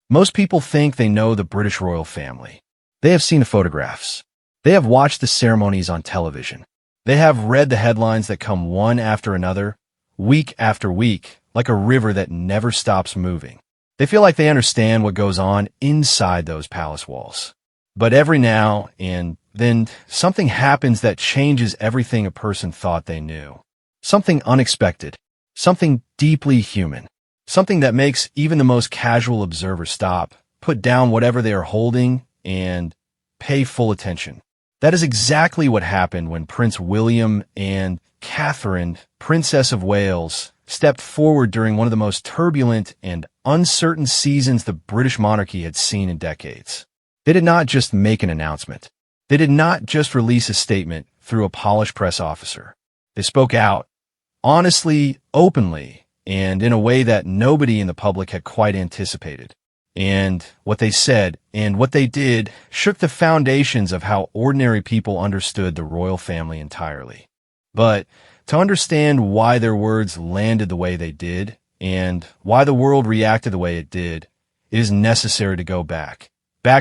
Most people think they know the British royal family. They have seen the photographs. They have watched the ceremonies on television. They have read the headlines that come one after another, week after week, like a river that never stops moving. They feel like they understand what goes on inside those palace walls. But every now and then, something happens that changes everything a person thought they knew. Something unexpected. Something deeply human. Something that makes even the most casual observer stop, put down whatever they are holding, and pay full attention. That is exactly what happened when Prince William and Catherine, Princess of Wales, stepped forward during one of the most turbulent and uncertain seasons the British monarchy had seen in decades. They did not just make an announcement. They did not just release a statement through a polished press officer. They spoke out, honestly, openly, and in a way that nobody in the public had quite anticipated. And what they said and what they did shook the foundations of how ordinary people understood the royal family entirely. But to understand why their words landed the way they did and why the world reacted the way it did, it is necessary to go back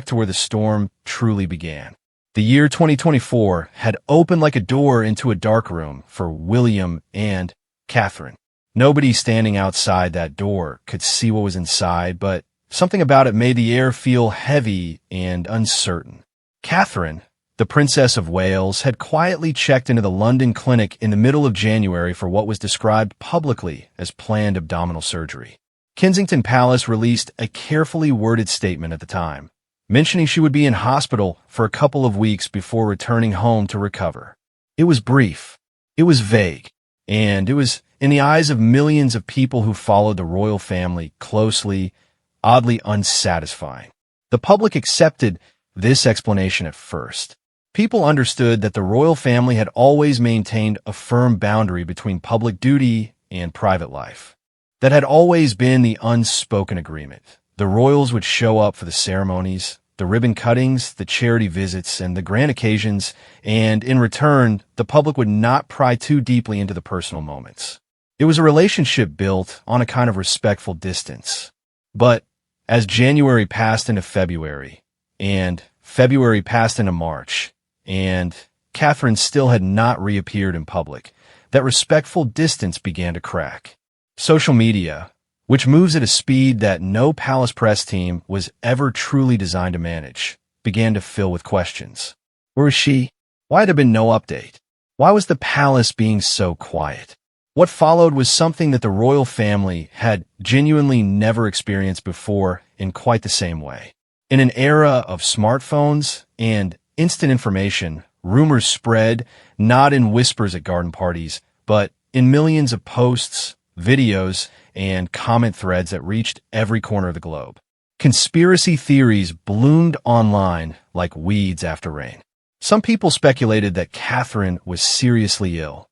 to where the storm truly began. The year 2024 had opened like a door into a dark room for William and Catherine. Nobody standing outside that door could see what was inside, but something about it made the air feel heavy and uncertain. Catherine, the Princess of Wales, had quietly checked into the London clinic in the middle of January for what was described publicly as planned abdominal surgery. Kensington Palace released a carefully worded statement at the time, mentioning she would be in hospital for a couple of weeks before returning home to recover. It was brief, it was vague, and it was, in the eyes of millions of people who followed the royal family closely, oddly unsatisfying. The public accepted this explanation at first. People understood that the royal family had always maintained a firm boundary between public duty and private life. That had always been the unspoken agreement. The royals would show up for the ceremonies, the ribbon cuttings, the charity visits, and the grand occasions, and in return, the public would not pry too deeply into the personal moments. It was a relationship built on a kind of respectful distance. But as January passed into February, and February passed into March, and Catherine still had not reappeared in public, that respectful distance began to crack. Social media, which moves at a speed that no palace press team was ever truly designed to manage, began to fill with questions. Where was she? Why had there been no update? Why was the palace being so quiet? What followed was something that the royal family had genuinely never experienced before in quite the same way. In an era of smartphones and instant information, rumors spread not in whispers at garden parties, but in millions of posts, videos, and comment threads that reached every corner of the globe. Conspiracy theories bloomed online like weeds after rain. Some people speculated that Catherine was seriously ill,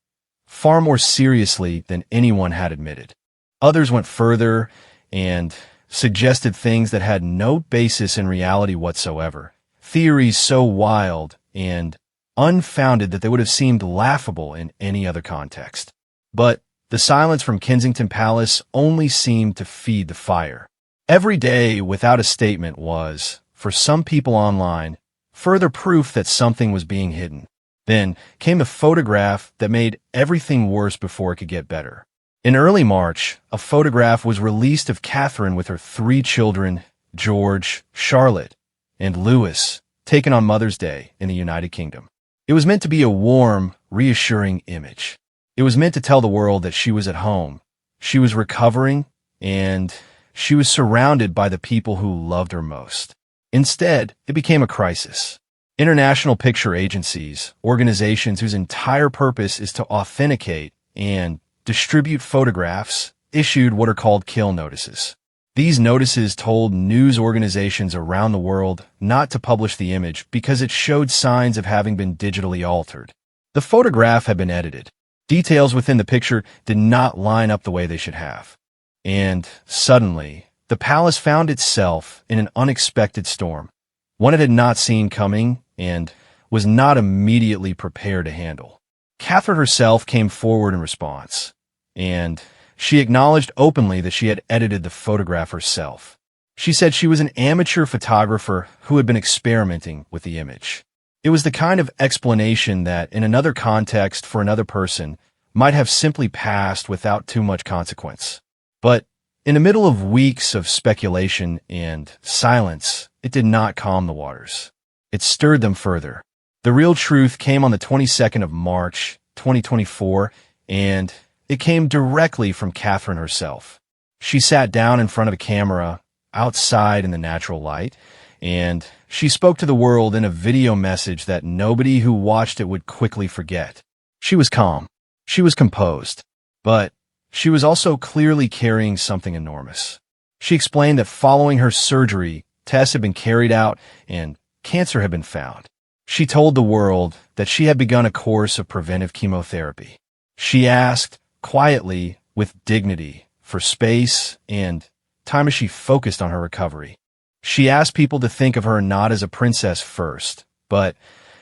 far more seriously than anyone had admitted. Others went further and suggested things that had no basis in reality whatsoever. Theories so wild and unfounded that they would have seemed laughable in any other context. But the silence from Kensington Palace only seemed to feed the fire. Every day without a statement was, for some people online, further proof that something was being hidden. Then came a photograph that made everything worse before it could get better. In early March, a photograph was released of Catherine with her 3 children, George, Charlotte, and Louis, taken on Mother's Day in the United Kingdom. It was meant to be a warm, reassuring image. It was meant to tell the world that she was at home, she was recovering, and she was surrounded by the people who loved her most. Instead, it became a crisis. International picture agencies, organizations whose entire purpose is to authenticate and distribute photographs, issued what are called kill notices. These notices told news organizations around the world not to publish the image because it showed signs of having been digitally altered. The photograph had been edited. Details within the picture did not line up the way they should have. And suddenly, the palace found itself in an unexpected storm, one it had not seen coming and was not immediately prepared to handle. Catherine herself came forward in response, and she acknowledged openly that she had edited the photograph herself. She said she was an amateur photographer who had been experimenting with the image. It was the kind of explanation that, in another context for another person, might have simply passed without too much consequence. But in the middle of weeks of speculation and silence, it did not calm the waters. It stirred them further. The real truth came on the 22nd of March, 2024, and it came directly from Catherine herself. She sat down in front of a camera, outside in the natural light, and she spoke to the world in a video message that nobody who watched it would quickly forget. She was calm. She was composed. But she was also clearly carrying something enormous. She explained that following her surgery, tests had been carried out and cancer had been found. She told the world that she had begun a course of preventive chemotherapy. She asked, quietly, with dignity, for space and time as she focused on her recovery. She asked people to think of her not as a princess first, but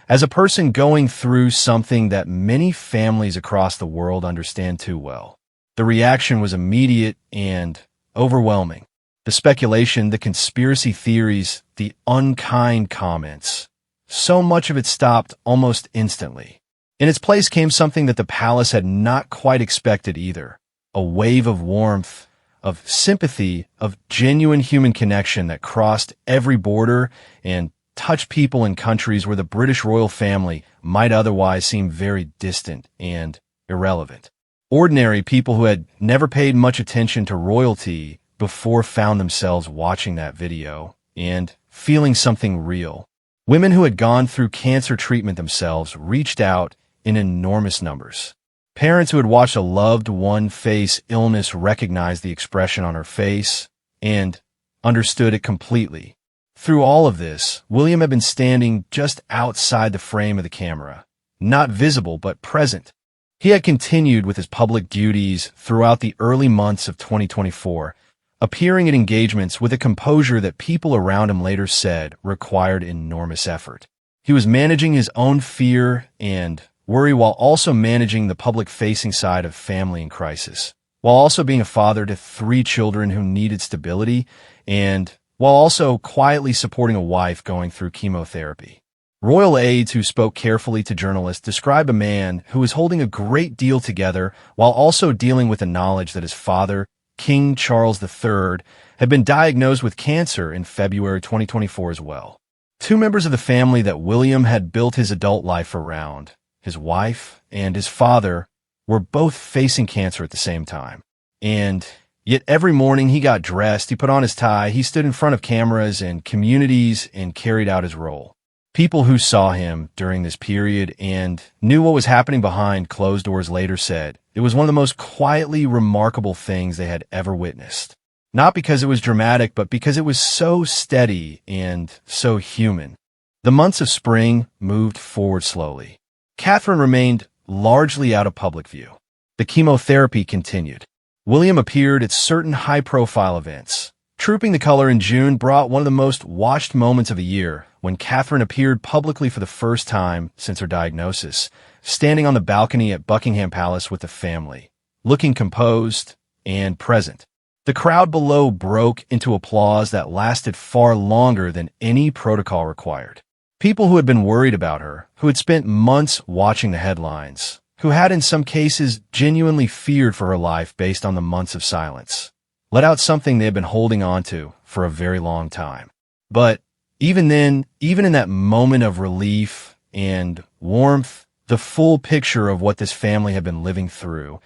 as a person going through something that many families across the world understand too well. The reaction was immediate and overwhelming. The speculation, the conspiracy theories, the unkind comments. So much of it stopped almost instantly. In its place came something that the palace had not quite expected either. A wave of warmth, of sympathy, of genuine human connection that crossed every border and touched people in countries where the British royal family might otherwise seem very distant and irrelevant. Ordinary people who had never paid much attention to royalty before found themselves watching that video and feeling something real. Women who had gone through cancer treatment themselves reached out in enormous numbers. Parents who had watched a loved one face illness recognized the expression on her face and understood it completely. Through all of this, William had been standing just outside the frame of the camera, not visible but present. He had continued with his public duties throughout the early months of 2024, appearing at engagements with a composure that people around him later said required enormous effort. He was managing his own fear and worry while also managing the public-facing side of family in crisis, while also being a father to 3 children who needed stability, and while also quietly supporting a wife going through chemotherapy. Royal aides who spoke carefully to journalists describe a man who was holding a great deal together while also dealing with the knowledge that his father, King Charles III, had been diagnosed with cancer in February 2024 as well. 2 members of the family that William had built his adult life around, his wife and his father, were both facing cancer at the same time. And yet every morning he got dressed, he put on his tie, he stood in front of cameras and communities and carried out his role. People who saw him during this period and knew what was happening behind closed doors later said it was one of the most quietly remarkable things they had ever witnessed. Not because it was dramatic, but because it was so steady and so human. The months of spring moved forward slowly. Catherine remained largely out of public view. The chemotherapy continued. William appeared at certain high-profile events. Trooping the Color in June brought one of the most watched moments of the year when Catherine appeared publicly for the first time since her diagnosis, standing on the balcony at Buckingham Palace with the family, looking composed and present. The crowd below broke into applause that lasted far longer than any protocol required. People who had been worried about her, who had spent months watching the headlines, who had in some cases genuinely feared for her life based on the months of silence, let out something they had been holding on to for a very long time. But even then, even in that moment of relief and warmth, the full picture of what this family had been living through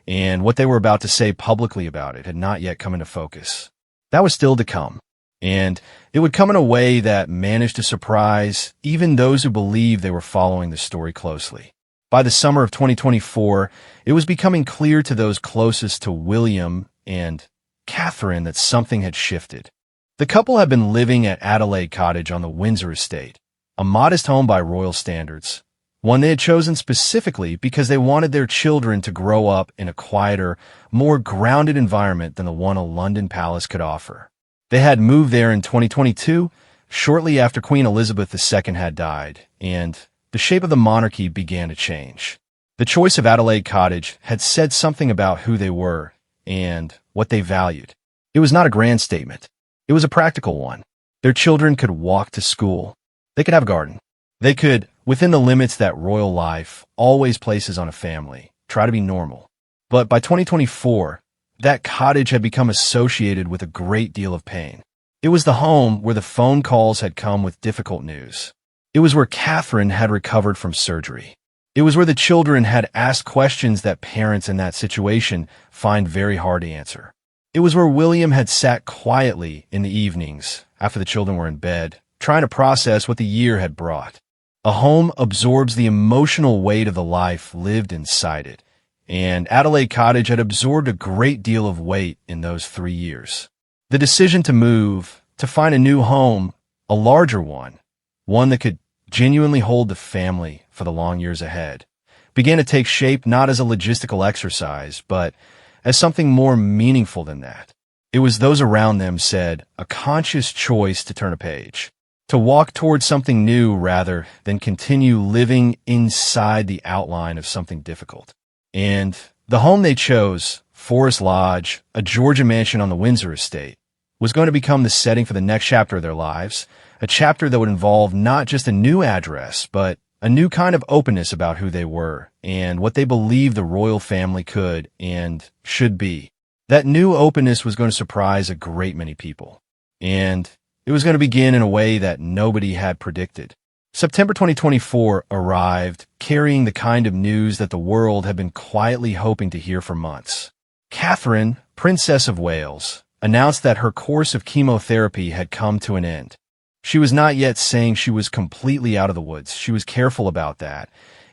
and what they were about to say publicly about it had not yet come into focus. That was still to come. And it would come in a way that managed to surprise even those who believed they were following the story closely. By the summer of 2024, it was becoming clear to those closest to William and Catherine that something had shifted. The couple had been living at Adelaide Cottage on the Windsor estate, a modest home by royal standards, one they had chosen specifically because they wanted their children to grow up in a quieter, more grounded environment than the one a London palace could offer. They had moved there in 2022, shortly after Queen Elizabeth II had died, and the shape of the monarchy began to change. The choice of Adelaide Cottage had said something about who they were and what they valued. It was not a grand statement. It was a practical one. Their children could walk to school. They could have a garden. They could, within the limits that royal life always places on a family, try to be normal. But by 2024, that cottage had become associated with a great deal of pain. It was the home where the phone calls had come with difficult news. It was where Catherine had recovered from surgery. It was where the children had asked questions that parents in that situation find very hard to answer. It was where William had sat quietly in the evenings, after the children were in bed, trying to process what the year had brought. A home absorbs the emotional weight of the life lived inside it, and Adelaide Cottage had absorbed a great deal of weight in those 3 years. The decision to move, to find a new home, a larger one that could genuinely hold the family for the long years ahead, began to take shape not as a logistical exercise, but as something more meaningful than that. It was, those around them said, a conscious choice to turn a page, to walk towards something new rather than continue living inside the outline of something difficult. And the home they chose, Forest Lodge, a Georgia mansion on the Windsor estate, was going to become the setting for the next chapter of their lives, a chapter that would involve not just a new address, but a new kind of openness about who they were and what they believed the royal family could and should be. That new openness was going to surprise a great many people, and it was going to begin in a way that nobody had predicted. September 2024 arrived, carrying the kind of news that the world had been quietly hoping to hear for months. Catherine, Princess of Wales, announced that her course of chemotherapy had come to an end. She was not yet saying she was completely out of the woods. She was careful about that,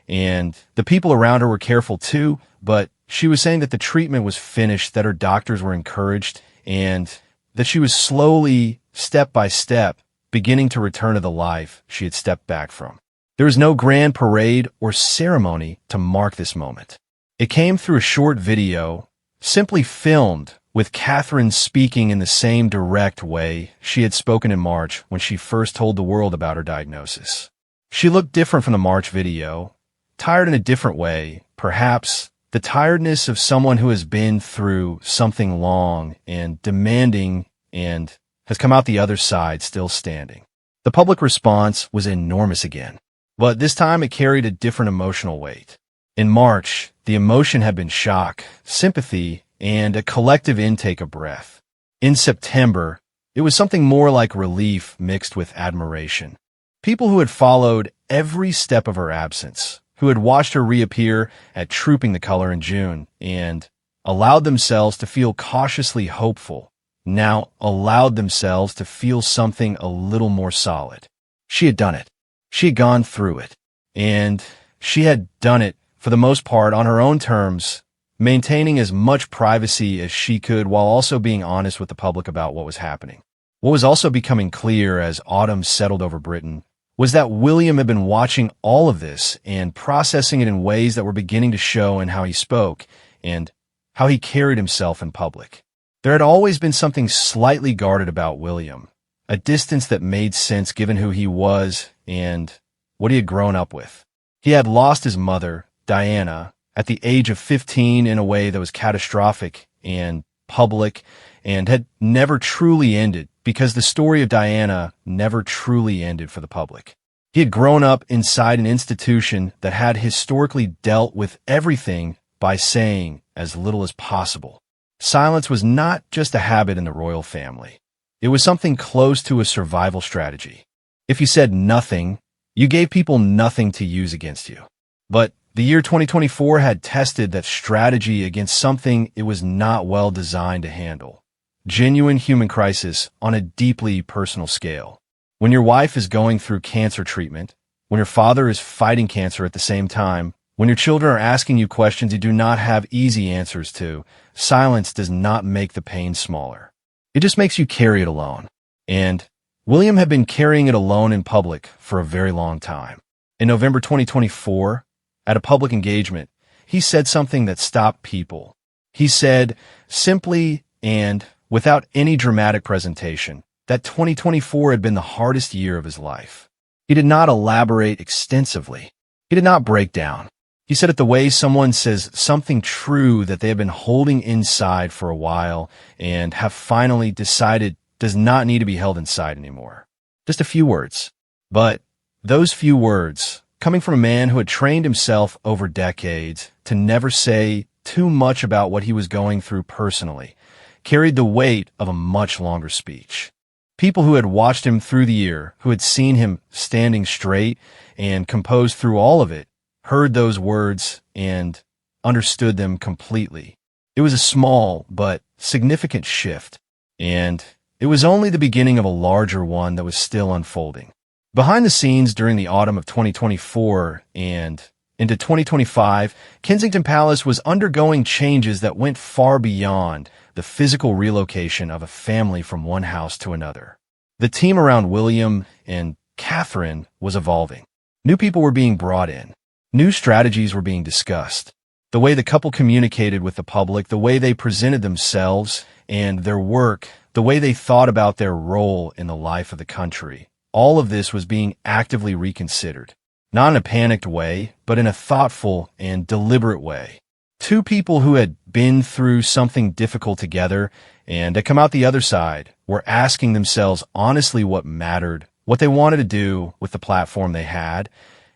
and the people around her were careful too, but she was saying that the treatment was finished, that her doctors were encouraged, and that she was slowly, step by step, beginning to return to the life she had stepped back from. There was no grand parade or ceremony to mark this moment. It came through a short video, simply filmed, with Catherine speaking in the same direct way she had spoken in March when she first told the world about her diagnosis. She looked different from the March video, tired in a different way, perhaps the tiredness of someone who has been through something long and demanding and has come out the other side still standing. The public response was enormous again, but this time it carried a different emotional weight. In March, the emotion had been shock, sympathy, and a collective intake of breath. In September, it was something more like relief mixed with admiration. People who had followed every step of her absence, who had watched her reappear at Trooping the Color in June, and allowed themselves to feel cautiously hopeful, now allowed themselves to feel something a little more solid. She had done it. She had gone through it. And she had done it, for the most part, on her own terms, maintaining as much privacy as she could while also being honest with the public about what was happening. What was also becoming clear as autumn settled over Britain was that William had been watching all of this and processing it in ways that were beginning to show in how he spoke and how he carried himself in public. There had always been something slightly guarded about William, a distance that made sense given who he was and what he had grown up with. He had lost his mother, Diana, at the age of 15 in a way that was catastrophic and public and had never truly ended because the story of Diana never truly ended for the public. He had grown up inside an institution that had historically dealt with everything by saying as little as possible. Silence was not just a habit in the royal family. It was something close to a survival strategy. If you said nothing, you gave people nothing to use against you. But the year 2024 had tested that strategy against something it was not well designed to handle. Genuine human crisis on a deeply personal scale. When your wife is going through cancer treatment, when your father is fighting cancer at the same time, when your children are asking you questions you do not have easy answers to, silence does not make the pain smaller. It just makes you carry it alone. And William had been carrying it alone in public for a very long time. In November 2024, at a public engagement, he said something that stopped people. He said, simply and without any dramatic presentation, that 2024 had been the hardest year of his life. He did not elaborate extensively. He did not break down. He said it the way someone says something true that they have been holding inside for a while and have finally decided does not need to be held inside anymore. Just a few words. But those few words, coming from a man who had trained himself over decades to never say too much about what he was going through personally, carried the weight of a much longer speech. People who had watched him through the year, who had seen him standing straight and composed through all of it, heard those words and understood them completely. It was a small but significant shift, and it was only the beginning of a larger one that was still unfolding. Behind the scenes during the autumn of 2024 and into 2025, Kensington Palace was undergoing changes that went far beyond the physical relocation of a family from one house to another. The team around William and Catherine was evolving. New people were being brought in. New strategies were being discussed. The way the couple communicated with the public, the way they presented themselves and their work, the way they thought about their role in the life of the country. All of this was being actively reconsidered. Not in a panicked way, but in a thoughtful and deliberate way. Two people who had been through something difficult together and had come out the other side were asking themselves honestly what mattered, what they wanted to do with the platform they had,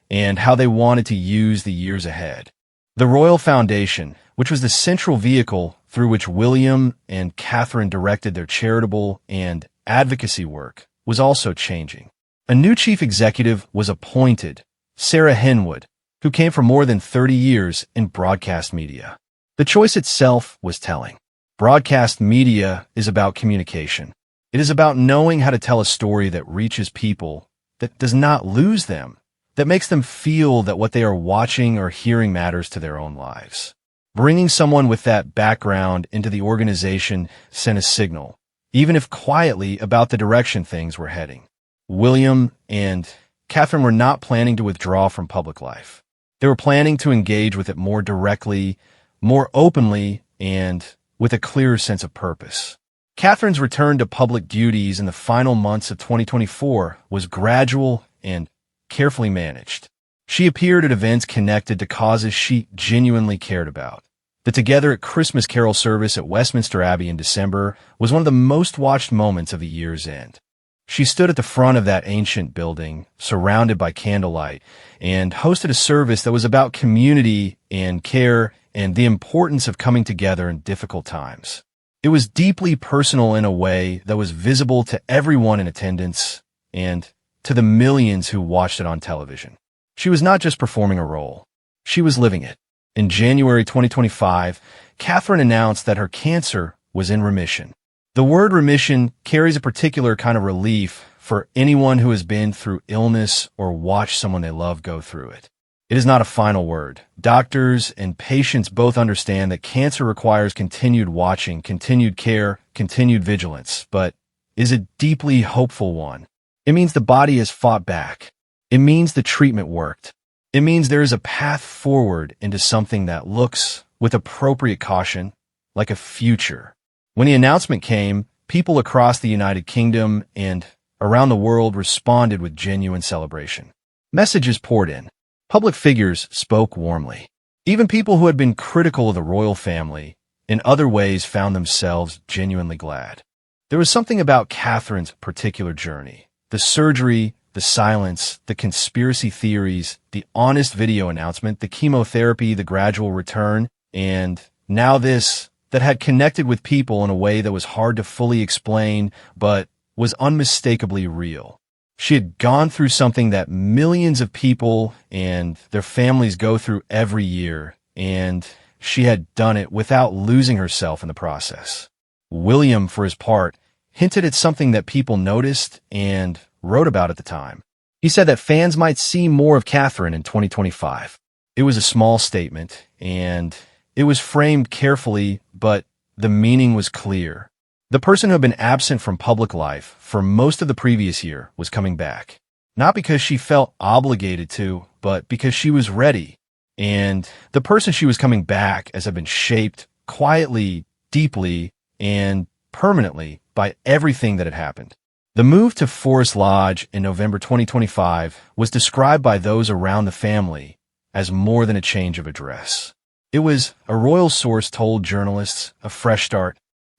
and how they wanted to use the years ahead. The Royal Foundation, which was the central vehicle through which William and Catherine directed their charitable and advocacy work, was also changing. A new chief executive was appointed, Sarah Henwood, who came from more than 30 years in broadcast media. The choice itself was telling. Broadcast media is about communication. It is about knowing how to tell a story that reaches people, that does not lose them, that makes them feel that what they are watching or hearing matters to their own lives. Bringing someone with that background into the organization sent a signal, even if quietly, about the direction things were heading. William and Catherine were not planning to withdraw from public life. They were planning to engage with it more directly, more openly, and with a clearer sense of purpose. Catherine's return to public duties in the final months of 2024 was gradual and carefully managed. She appeared at events connected to causes she genuinely cared about. The Together at Christmas Carol service at Westminster Abbey in December was one of the most watched moments of the year's end. She stood at the front of that ancient building, surrounded by candlelight, and hosted a service that was about community and care and the importance of coming together in difficult times. It was deeply personal in a way that was visible to everyone in attendance and to the millions who watched it on television. She was not just performing a role. She was living it. In January 2025, Catherine announced that her cancer was in remission. The word remission carries a particular kind of relief for anyone who has been through illness or watched someone they love go through it. It is not a final word. Doctors and patients both understand that cancer requires continued watching, continued care, continued vigilance, but is a deeply hopeful one. It means the body has fought back. It means the treatment worked. It means there is a path forward into something that looks, with appropriate caution, like a future. When the announcement came, people across the United Kingdom and around the world responded with genuine celebration. Messages poured in. Public figures spoke warmly. Even people who had been critical of the royal family in other ways found themselves genuinely glad. There was something about Catherine's particular journey. The surgery, the silence, the conspiracy theories, the honest video announcement, the chemotherapy, the gradual return, and now this that had connected with people in a way that was hard to fully explain, but was unmistakably real. She had gone through something that millions of people and their families go through every year, and she had done it without losing herself in the process. William, for his part, hinted at something that people noticed and wrote about at the time. He said that fans might see more of Catherine in 2025. It was a small statement, and it was framed carefully, but the meaning was clear. The person who had been absent from public life for most of the previous year was coming back. Not because she felt obligated to, but because she was ready. And the person she was coming back as had been shaped quietly, deeply, and permanently by everything that had happened. The move to Forest Lodge in November 2025 was described by those around the family as more than a change of address. It was, a royal source told journalists, a fresh start,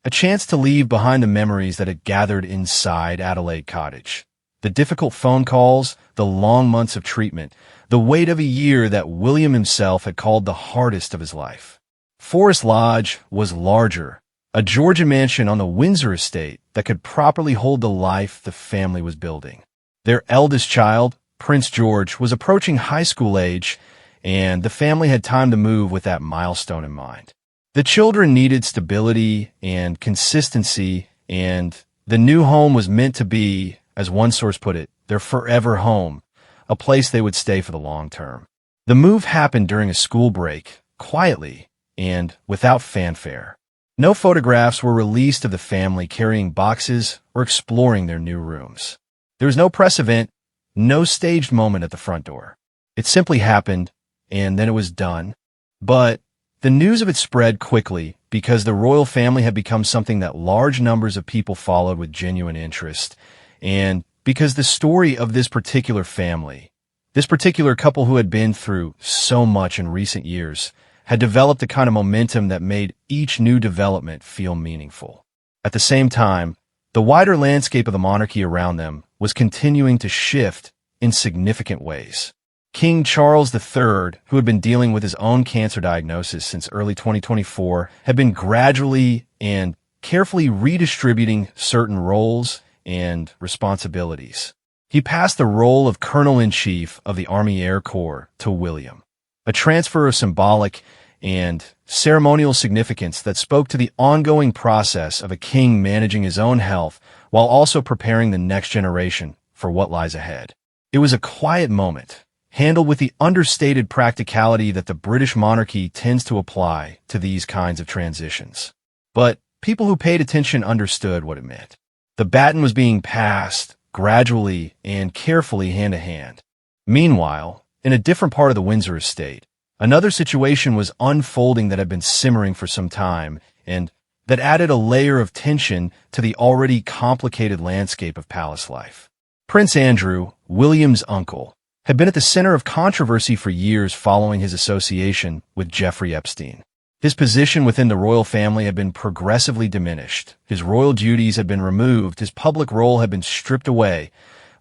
A chance to leave behind the memories that had gathered inside Adelaide Cottage. The difficult phone calls, the long months of treatment, the weight of a year that William himself had called the hardest of his life. Forest Lodge was larger, a Georgian mansion on the Windsor estate that could properly hold the life the family was building. Their eldest child, Prince George, was approaching high school age, and the family had time to move with that milestone in mind. The children needed stability and consistency, and the new home was meant to be, as one source put it, their forever home, a place they would stay for the long term. The move happened during a school break, quietly, and without fanfare. No photographs were released of the family carrying boxes or exploring their new rooms. There was no press event, no staged moment at the front door. It simply happened, and then it was done. But the news of it spread quickly because the royal family had become something that large numbers of people followed with genuine interest, and because the story of this particular family, this particular couple who had been through so much in recent years, had developed a kind of momentum that made each new development feel meaningful. At the same time, the wider landscape of the monarchy around them was continuing to shift in significant ways. King Charles III, who had been dealing with his own cancer diagnosis since early 2024, had been gradually and carefully redistributing certain roles and responsibilities. He passed the role of Colonel-in-Chief of the Army Air Corps to William, a transfer of symbolic and ceremonial significance that spoke to the ongoing process of a king managing his own health while also preparing the next generation for what lies ahead. It was a quiet moment, handled with the understated practicality that the British monarchy tends to apply to these kinds of transitions. But people who paid attention understood what it meant. The baton was being passed gradually and carefully hand to hand. Meanwhile, in a different part of the Windsor estate, another situation was unfolding that had been simmering for some time and that added a layer of tension to the already complicated landscape of palace life. Prince Andrew, William's uncle, had been at the center of controversy for years following his association with Jeffrey Epstein. His position within the royal family had been progressively diminished. His royal duties had been removed, his public role had been stripped away,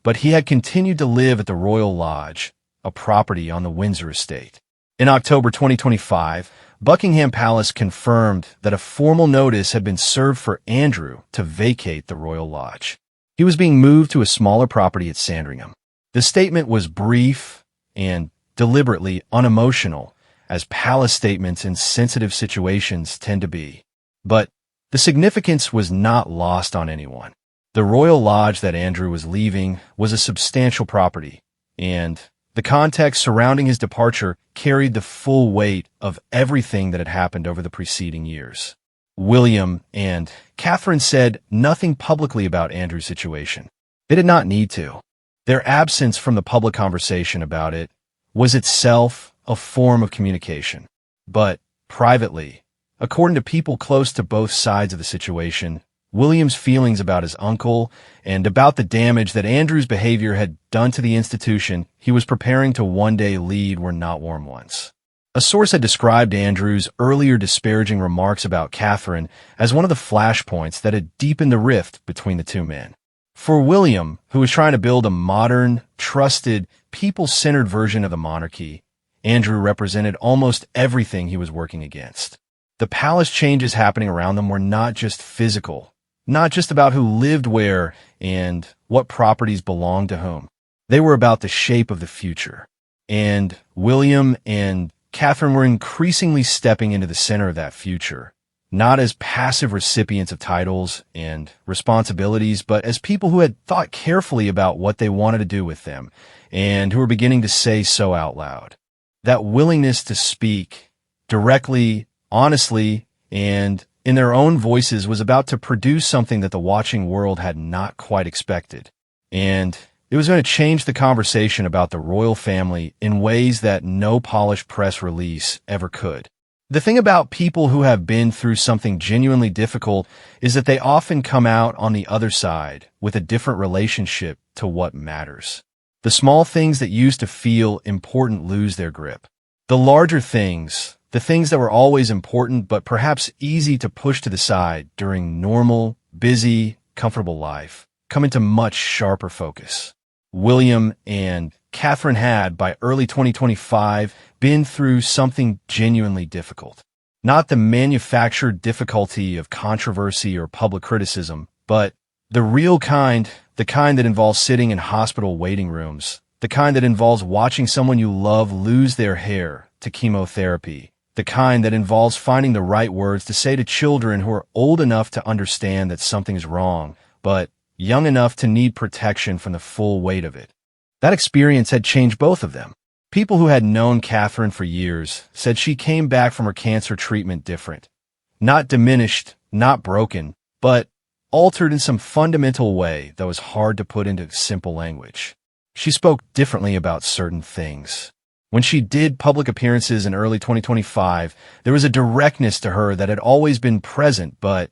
but he had continued to live at the Royal Lodge, a property on the Windsor estate. In October 2025, Buckingham Palace confirmed that a formal notice had been served for Andrew to vacate the Royal Lodge. He was being moved to a smaller property at Sandringham. The statement was brief and deliberately unemotional, as palace statements in sensitive situations tend to be. But the significance was not lost on anyone. The Royal Lodge that Andrew was leaving was a substantial property, and the context surrounding his departure carried the full weight of everything that had happened over the preceding years. William and Catherine said nothing publicly about Andrew's situation. They did not need to. Their absence from the public conversation about it was itself a form of communication. But privately, according to people close to both sides of the situation, William's feelings about his uncle and about the damage that Andrew's behavior had done to the institution he was preparing to one day lead were not warm ones. A source had described Andrew's earlier disparaging remarks about Catherine as one of the flashpoints that had deepened the rift between the two men. For William, who was trying to build a modern, trusted, people-centered version of the monarchy, Andrew represented almost everything he was working against. The palace changes happening around them were not just physical, not just about who lived where and what properties belonged to whom. They were about the shape of the future. And William and Catherine were increasingly stepping into the center of that future, not as passive recipients of titles and responsibilities, but as people who had thought carefully about what they wanted to do with them and who were beginning to say so out loud. That willingness to speak directly, honestly, and in their own voices was about to produce something that the watching world had not quite expected. And it was going to change the conversation about the royal family in ways that no polished press release ever could. The thing about people who have been through something genuinely difficult is that they often come out on the other side with a different relationship to what matters. The small things that used to feel important lose their grip. The larger things, The things that were always important but perhaps easy to push to the side during normal, busy, comfortable life come into much sharper focus. William and Catherine had, by early 2025, been through something genuinely difficult. Not the manufactured difficulty of controversy or public criticism, but the real kind, the kind that involves sitting in hospital waiting rooms, the kind that involves watching someone you love lose their hair to chemotherapy, the kind that involves finding the right words to say to children who are old enough to understand that something is wrong, but young enough to need protection from the full weight of it. That experience had changed both of them. People who had known Catherine for years said she came back from her cancer treatment different. Not diminished, not broken, but altered in some fundamental way that was hard to put into simple language. She spoke differently about certain things. When she did public appearances in early 2025, there was a directness to her that had always been present, but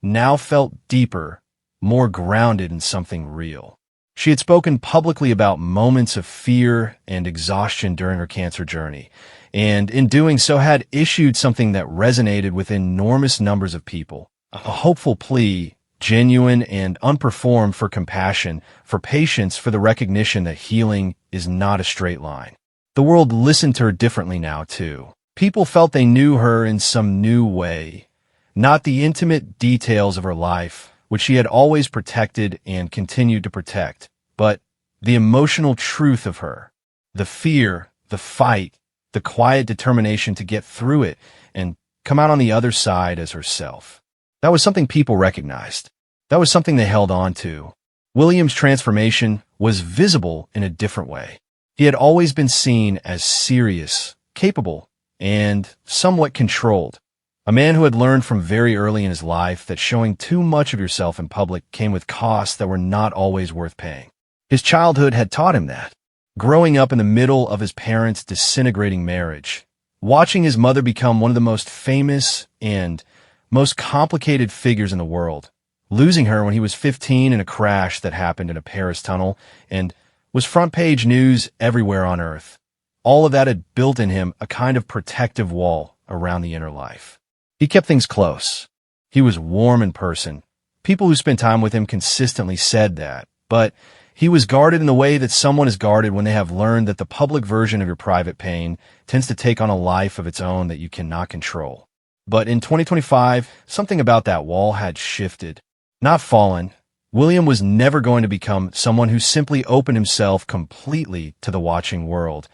now felt deeper, more grounded in something real. She had spoken publicly about moments of fear and exhaustion during her cancer journey, and in doing so had issued something that resonated with enormous numbers of people. A hopeful plea, genuine and unperformed, for compassion, for patience, for the recognition that healing is not a straight line. The world listened to her differently now, too. People felt they knew her in some new way. Not the intimate details of her life, which she had always protected and continued to protect, but the emotional truth of her, the fear, the fight, the quiet determination to get through it and come out on the other side as herself. That was something people recognized. That was something they held on to. William's transformation was visible in a different way. He had always been seen as serious, capable, and somewhat controlled. A man who had learned from very early in his life that showing too much of yourself in public came with costs that were not always worth paying. His childhood had taught him that. Growing up in the middle of his parents' disintegrating marriage, watching his mother become one of the most famous and most complicated figures in the world, losing her when he was 15 in a crash that happened in a Paris tunnel and was front-page news everywhere on Earth. All of that had built in him a kind of protective wall around the inner life. He kept things close. He was warm in person. People who spent time with him consistently said that, but he was guarded in the way that someone is guarded when they have learned that the public version of your private pain tends to take on a life of its own that you cannot control. But in 2025, something about that wall had shifted, not fallen. William was never going to become someone who simply opened himself completely to the watching world,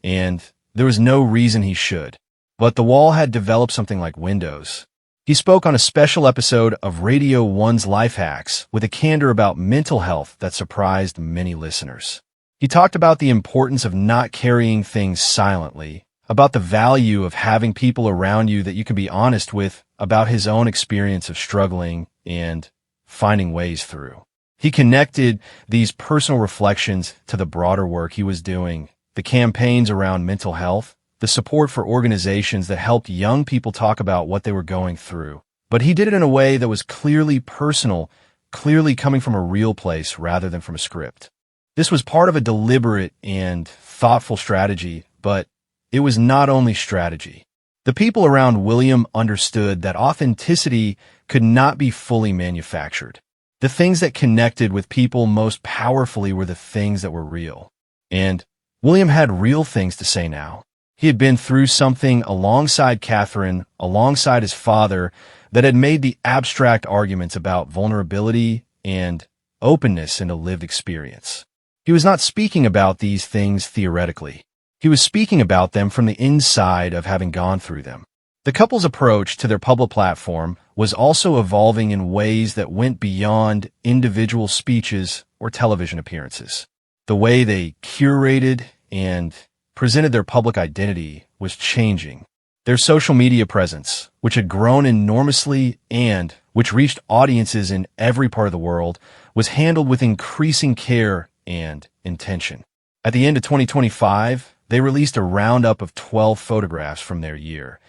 and there was no reason he should. But the wall had developed something like windows. He spoke on a special episode of Radio 1's Life Hacks with a candor about mental health that surprised many listeners. He talked about the importance of not carrying things silently, about the value of having people around you that you can be honest with about his own experience of struggling and finding ways through. He connected these personal reflections to the broader work he was doing, the campaigns around mental health, the support for organizations that helped young people talk about what they were going through. But he did it in a way that was clearly personal, clearly coming from a real place rather than from a script. This was part of a deliberate and thoughtful strategy, but it was not only strategy. The people around William understood that authenticity could not be fully manufactured. The things that connected with people most powerfully were the things that were real. And William had real things to say now. He had been through something alongside Catherine, alongside his father, that had made the abstract arguments about vulnerability and openness into lived experience. He was not speaking about these things theoretically. He was speaking about them from the inside of having gone through them. The couple's approach to their public platform was also evolving in ways that went beyond individual speeches or television appearances. The way they curated and presented their public identity was changing. Their social media presence, which had grown enormously and which reached audiences in every part of the world, was handled with increasing care and intention. At the end of 2025, they released a roundup of 12 photographs from their year.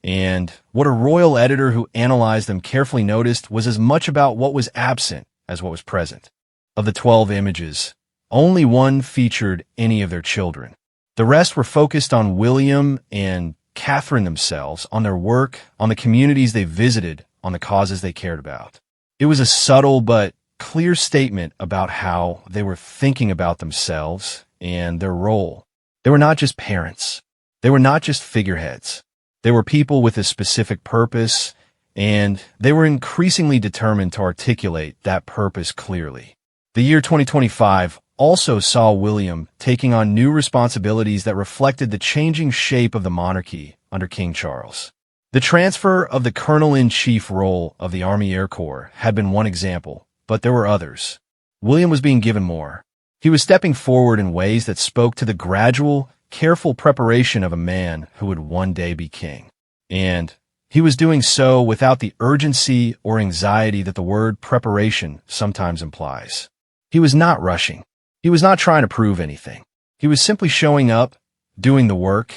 And what a royal editor who analyzed them carefully noticed was as much about what was absent as what was present. Of the 12 images, only one featured any of their children. The rest were focused on William and Catherine themselves, on their work, on the communities they visited, on the causes they cared about. It was a subtle but clear statement about how they were thinking about themselves and their role. They were not just parents. They were not just figureheads. They were people with a specific purpose, and they were increasingly determined to articulate that purpose clearly. The year 2025 also saw William taking on new responsibilities that reflected the changing shape of the monarchy under King Charles. The transfer of the Colonel-in-Chief role of the Army Air Corps had been one example, but there were others. William was being given more. He was stepping forward in ways that spoke to the gradual, careful preparation of a man who would one day be king. And he was doing so without the urgency or anxiety that the word preparation sometimes implies. He was not rushing. He was not trying to prove anything. He was simply showing up, doing the work,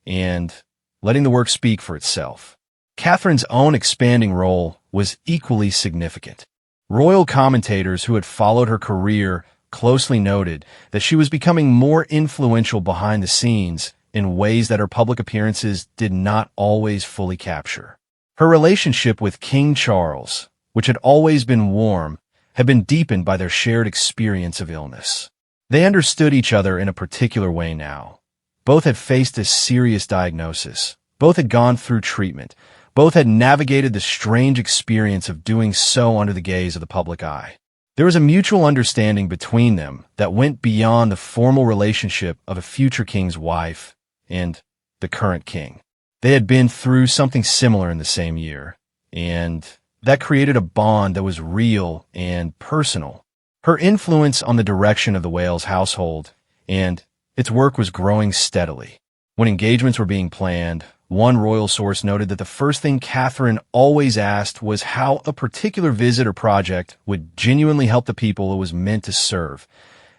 and letting the work speak for itself. Catherine's own expanding role was equally significant. Royal commentators who had followed her career closely noted that she was becoming more influential behind the scenes in ways that her public appearances did not always fully capture. Her relationship with King Charles, which had always been warm, had been deepened by their shared experience of illness. They understood each other in a particular way now. Both had faced a serious diagnosis. Both had gone through treatment. Both had navigated the strange experience of doing so under the gaze of the public eye. There was a mutual understanding between them that went beyond the formal relationship of a future king's wife and the current king. They had been through something similar in the same year, and that created a bond that was real and personal. Her influence on the direction of the Wales household and its work was growing steadily. When engagements were being planned, one royal source noted that the first thing Catherine always asked was how a particular visit or project would genuinely help the people it was meant to serve.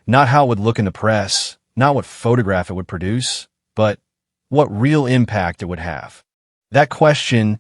Not how it would look in the press, not what photograph it would produce, but what real impact it would have. That question,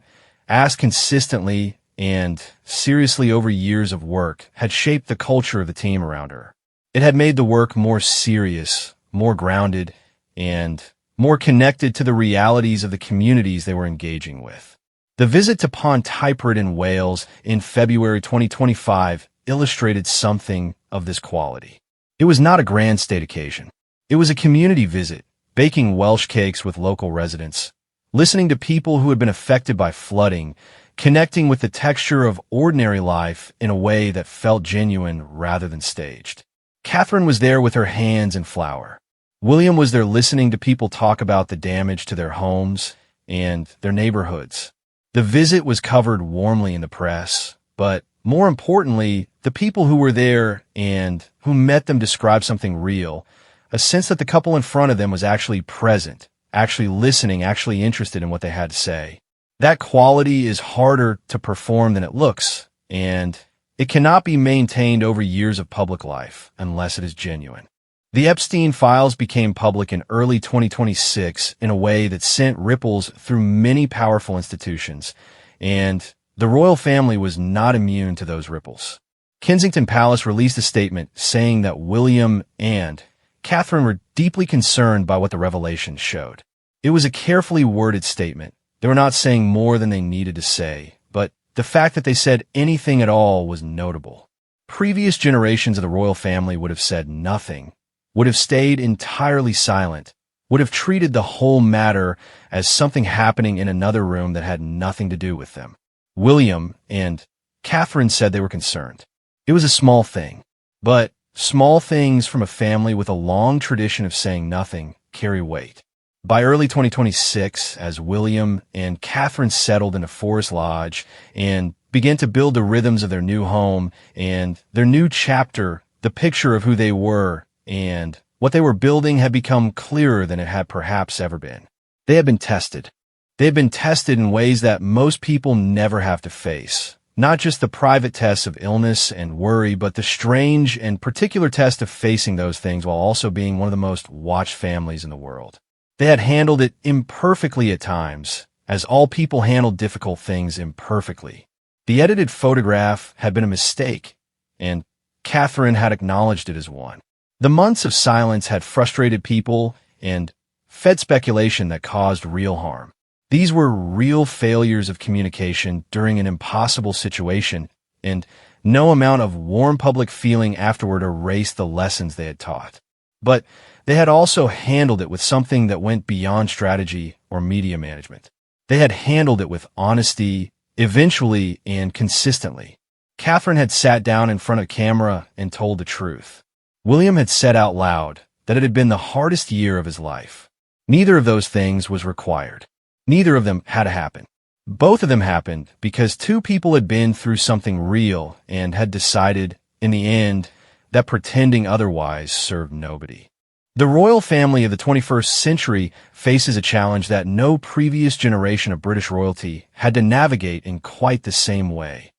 asked consistently and seriously over years of work, had shaped the culture of the team around her. It had made the work more serious, more grounded, and more connected to the realities of the communities they were engaging with. The visit to Pontypridd in Wales in February 2025 illustrated something of this quality. It was not a grand state occasion. It was a community visit, baking Welsh cakes with local residents, listening to people who had been affected by flooding, connecting with the texture of ordinary life in a way that felt genuine rather than staged. Catherine was there with her hands in flour. William was there listening to people talk about the damage to their homes and their neighborhoods. The visit was covered warmly in the press, but more importantly, the people who were there and who met them described something real, a sense that the couple in front of them was actually present, actually listening, actually interested in what they had to say. That quality is harder to perform than it looks, and it cannot be maintained over years of public life unless it is genuine. The Epstein files became public in early 2026 in a way that sent ripples through many powerful institutions, and the royal family was not immune to those ripples. Kensington Palace released a statement saying that William and Catherine were deeply concerned by what the revelations showed. It was a carefully worded statement. They were not saying more than they needed to say, but the fact that they said anything at all was notable. Previous generations of the royal family would have said nothing, would have stayed entirely silent, would have treated the whole matter as something happening in another room that had nothing to do with them. William and Catherine said they were concerned. It was a small thing, but small things from a family with a long tradition of saying nothing carry weight. By early 2026, as William and Catherine settled in a forest lodge and began to build the rhythms of their new home and their new chapter, the picture of who they were and what they were building had become clearer than it had perhaps ever been. They had been tested. They had been tested in ways that most people never have to face. Not just the private tests of illness and worry, but the strange and particular test of facing those things while also being one of the most watched families in the world. They had handled it imperfectly at times, as all people handled difficult things imperfectly. The edited photograph had been a mistake, and Catherine had acknowledged it as one. The months of silence had frustrated people and fed speculation that caused real harm. These were real failures of communication during an impossible situation, and no amount of warm public feeling afterward erased the lessons they had taught. But they had also handled it with something that went beyond strategy or media management. They had handled it with honesty, eventually and consistently. Catherine had sat down in front of camera and told the truth. William had said out loud that it had been the hardest year of his life. Neither of those things was required. Neither of them had to happen. Both of them happened because two people had been through something real and had decided, in the end, that pretending otherwise served nobody. The royal family of the 21st century faces a challenge that no previous generation of British royalty had to navigate in quite the same way.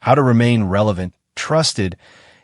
How to remain relevant, trusted,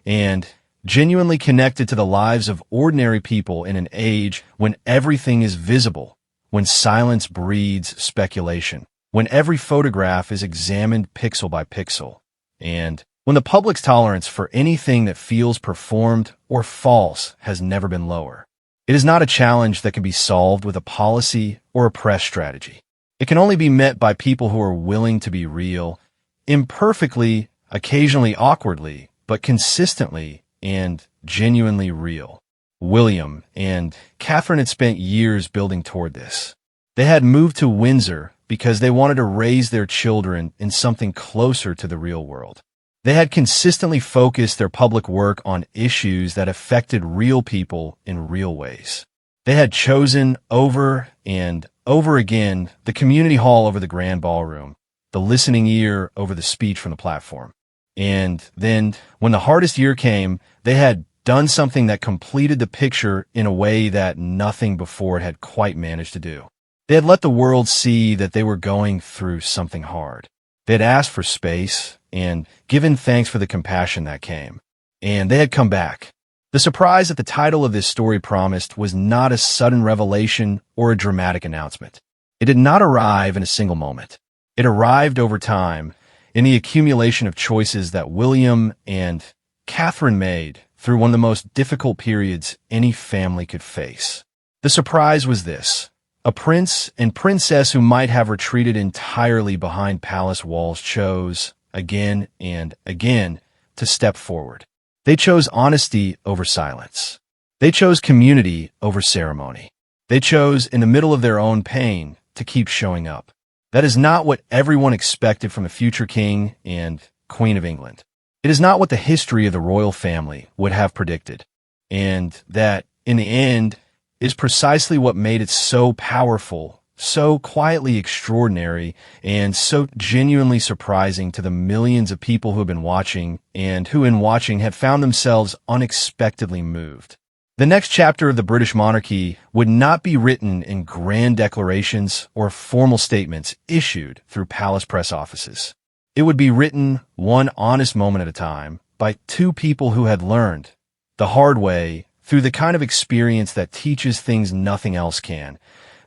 and genuinely connected to the lives of ordinary people in an age when everything is visible, when silence breeds speculation, when every photograph is examined pixel by pixel, and when the public's tolerance for anything that feels performed or false has never been lower. It is not a challenge that can be solved with a policy or a press strategy. It can only be met by people who are willing to be real, imperfectly, occasionally awkwardly, but consistently and genuinely real. William and Catherine had spent years building toward this. They had moved to Windsor because they wanted to raise their children in something closer to the real world. They had consistently focused their public work on issues that affected real people in real ways. They had chosen over and over again the community hall over the grand ballroom, the listening ear over the speech from the platform. And then, when the hardest year came, they had done something that completed the picture in a way that nothing before it had quite managed to do. They had let the world see that they were going through something hard. They had asked for space and given thanks for the compassion that came. And they had come back. The surprise that the title of this story promised was not a sudden revelation or a dramatic announcement. It did not arrive in a single moment. It arrived over time in the accumulation of choices that William and Catherine made through one of the most difficult periods any family could face. The surprise was this. A prince and princess who might have retreated entirely behind palace walls chose, again and again, to step forward. They chose honesty over silence. They chose community over ceremony. They chose, in the middle of their own pain, to keep showing up. That is not what everyone expected from a future king and queen of England. It is not what the history of the royal family would have predicted. And that, in the end, is precisely what made it so powerful, so quietly extraordinary, and so genuinely surprising to the millions of people who have been watching and who, in watching, had found themselves unexpectedly moved. The next chapter of the British monarchy would not be written in grand declarations or formal statements issued through palace press offices. It would be written one honest moment at a time by two people who had learned the hard way through the kind of experience that teaches things nothing else can,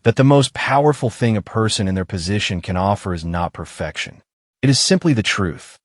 that the most powerful thing a person in their position can offer is not perfection. It is simply the truth.